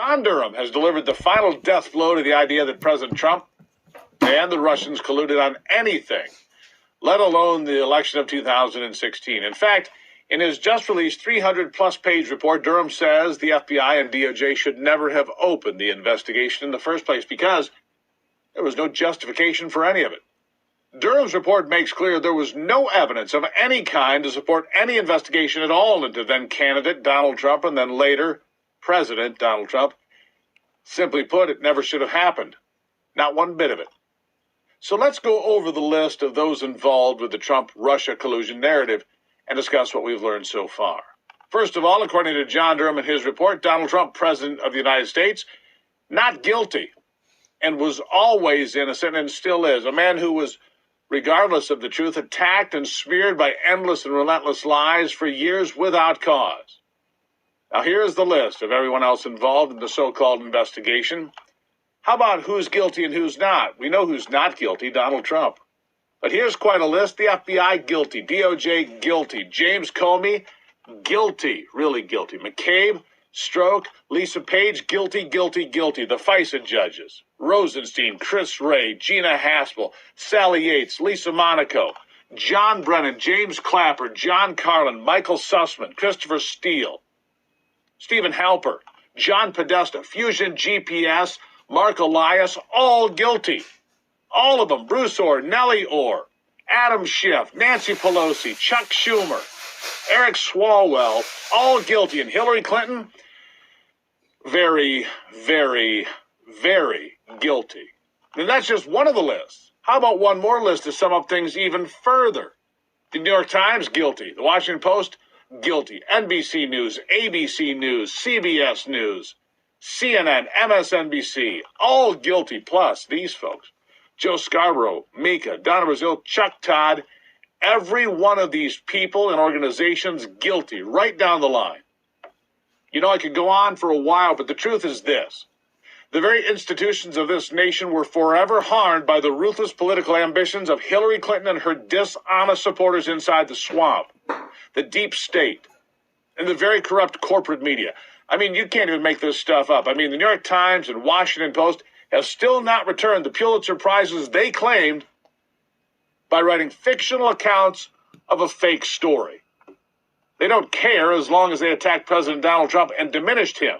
John Durham has delivered the final death blow to the idea that President Trump and the Russians colluded on anything, let alone the election of 2016. In fact, in his just-released 300-plus page report, Durham says the FBI and DOJ should never have opened the investigation in the first place because there was no justification for any of it. Durham's report makes clear there was no evidence of any kind to support any investigation at all into then-candidate Donald Trump and then later President Donald Trump. Simply put, it never should have happened. Not one bit of it. So let's go over the list of those involved with the Trump-Russia collusion narrative and discuss what we've learned so far. First of all, according to John Durham in his report, Donald Trump, President of the United States, not guilty and was always innocent and still is. A man who was, regardless of the truth, attacked and smeared by endless and relentless lies for years without cause. Now here's the list of everyone else involved in the so-called investigation. How about who's guilty and who's not? We know who's not guilty, Donald Trump. But here's quite a list. The FBI, guilty. DOJ, guilty. James Comey, guilty. Really guilty. McCabe, Strzok, Lisa Page, guilty, guilty, guilty. The FISA judges. Rosenstein, Chris Wray, Gina Haspel, Sally Yates, Lisa Monaco, John Brennan, James Clapper, John Carlin, Michael Sussman, Christopher Steele, Stephen Halper, John Podesta, Fusion GPS, Mark Elias, all guilty. All of them. Bruce Orr, Nellie Orr, Adam Schiff, Nancy Pelosi, Chuck Schumer, Eric Swalwell, all guilty. And Hillary Clinton, very, very, very guilty. And that's just one of the lists. How about one more list to sum up things even further? The New York Times, guilty. The Washington Post, guilty. NBC News, ABC News, CBS News, CNN, MSNBC, all guilty, plus these folks. Joe Scarborough, Mika, Donna Brazil, Chuck Todd, every one of these people and organizations guilty, right down the line. You know, I could go on for a while, but the truth is this. The very institutions of this nation were forever harmed by the ruthless political ambitions of Hillary Clinton and her dishonest supporters inside the swamp, the deep state, and the very corrupt corporate media. I mean, you can't even make this stuff up. I mean, the New York Times and Washington Post have still not returned the Pulitzer Prizes they claimed by writing fictional accounts of a fake story. They don't care as long as they attacked President Donald Trump and diminished him.